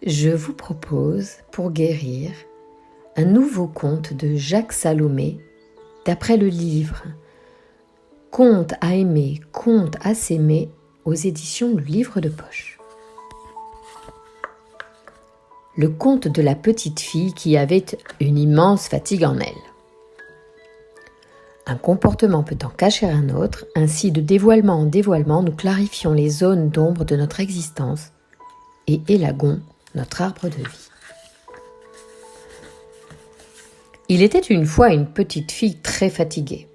je vous propose, pour guérir, un nouveau conte de Jacques Salomé, d'après le livre « Conte à aimer, conte à s'aimer » aux éditions Le Livre de Poche. Le conte de la petite fille qui avait une immense fatigue en elle. Un comportement peut en cacher un autre, ainsi de dévoilement en dévoilement, nous clarifions les zones d'ombre de notre existence et élaguons notre arbre de vie. Il était une fois une petite fille très fatiguée.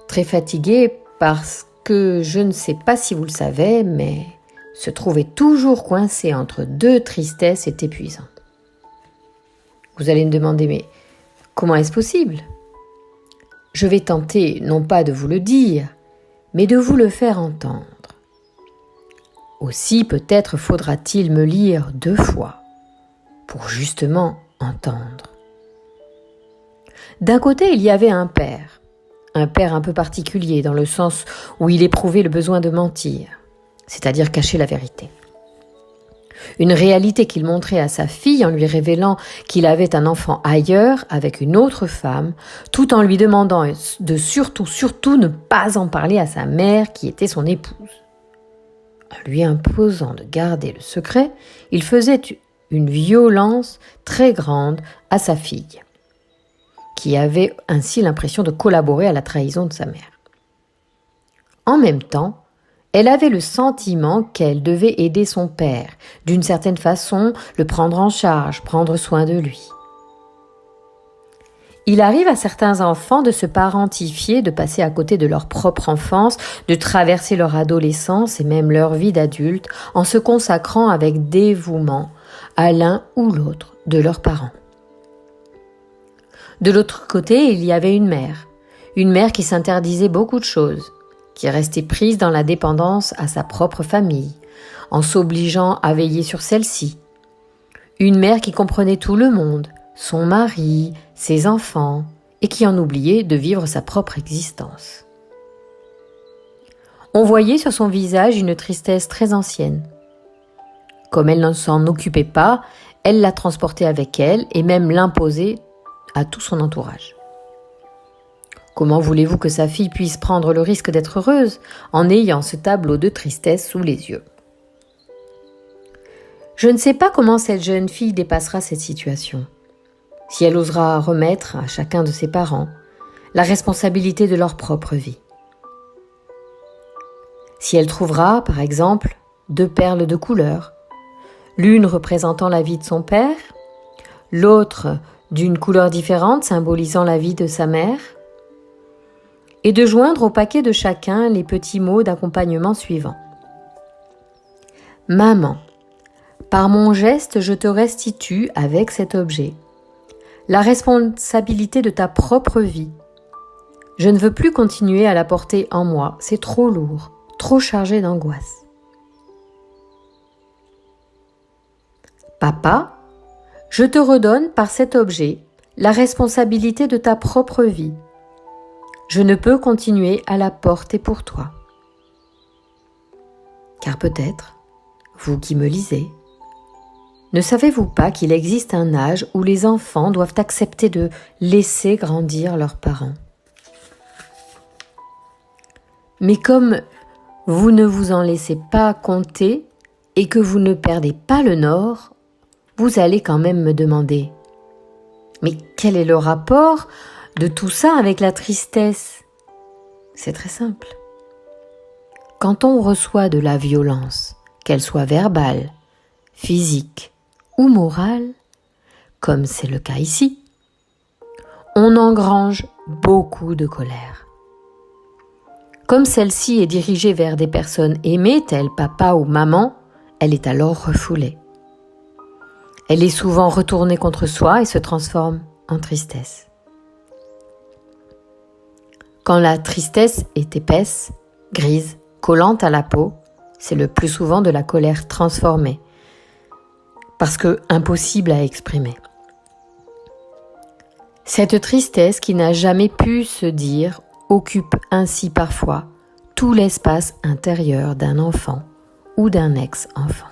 Très fatiguée parce que, je ne sais pas si vous le savez, mais se trouvait toujours coincée entre deux tristesses est épuisant. Vous allez me demander, mais comment est-ce possible ? Je vais tenter non pas de vous le dire, mais de vous le faire entendre. Aussi peut-être faudra-t-il me lire 2 fois pour justement entendre. D'un côté, il y avait un père un peu particulier dans le sens où il éprouvait le besoin de mentir, c'est-à-dire cacher la vérité. Une réalité qu'il montrait à sa fille en lui révélant qu'il avait un enfant ailleurs avec une autre femme, tout en lui demandant de surtout ne pas en parler à sa mère qui était son épouse. En lui imposant de garder le secret, il faisait une violence très grande à sa fille, qui avait ainsi l'impression de collaborer à la trahison de sa mère. En même temps, elle avait le sentiment qu'elle devait aider son père, d'une certaine façon, le prendre en charge, prendre soin de lui. Il arrive à certains enfants de se parentifier, de passer à côté de leur propre enfance, de traverser leur adolescence et même leur vie d'adulte en se consacrant avec dévouement à l'un ou l'autre de leurs parents. De l'autre côté, il y avait une mère qui s'interdisait beaucoup de choses, qui restait prise dans la dépendance à sa propre famille, en s'obligeant à veiller sur celle-ci. Une mère qui comprenait tout le monde, son mari, ses enfants, et qui en oubliait de vivre sa propre existence. On voyait sur son visage une tristesse très ancienne. Comme elle ne s'en occupait pas, elle la transportait avec elle et même l'imposait à tout son entourage. Comment voulez-vous que sa fille puisse prendre le risque d'être heureuse en ayant ce tableau de tristesse sous les yeux ? Je ne sais pas comment cette jeune fille dépassera cette situation. Si elle osera remettre à chacun de ses parents la responsabilité de leur propre vie. Si elle trouvera, par exemple, 2 perles de couleur, l'une représentant la vie de son père, l'autre d'une couleur différente symbolisant la vie de sa mère, et de joindre au paquet de chacun les petits mots d'accompagnement suivants. Maman, par mon geste, je te restitue avec cet objet la responsabilité de ta propre vie. Je ne veux plus continuer à la porter en moi, c'est trop lourd, trop chargé d'angoisse. Papa, je te redonne par cet objet la responsabilité de ta propre vie. Je ne peux continuer à la porter pour toi. Car peut-être, vous qui me lisez, ne savez-vous pas qu'il existe un âge où les enfants doivent accepter de laisser grandir leurs parents ? Mais comme vous ne vous en laissez pas compter et que vous ne perdez pas le nord, vous allez quand même me demander « Mais quel est le rapport de tout ça avec la tristesse ?» C'est très simple. Quand on reçoit de la violence, qu'elle soit verbale, physique ou morale, comme c'est le cas ici, on engrange beaucoup de colère. Comme celle-ci est dirigée vers des personnes aimées, telles papa ou maman, elle est alors refoulée. Elle est souvent retournée contre soi et se transforme en tristesse. Quand la tristesse est épaisse, grise, collante à la peau, c'est le plus souvent de la colère transformée, parce que impossible à exprimer. Cette tristesse qui n'a jamais pu se dire occupe ainsi parfois tout l'espace intérieur d'un enfant ou d'un ex-enfant.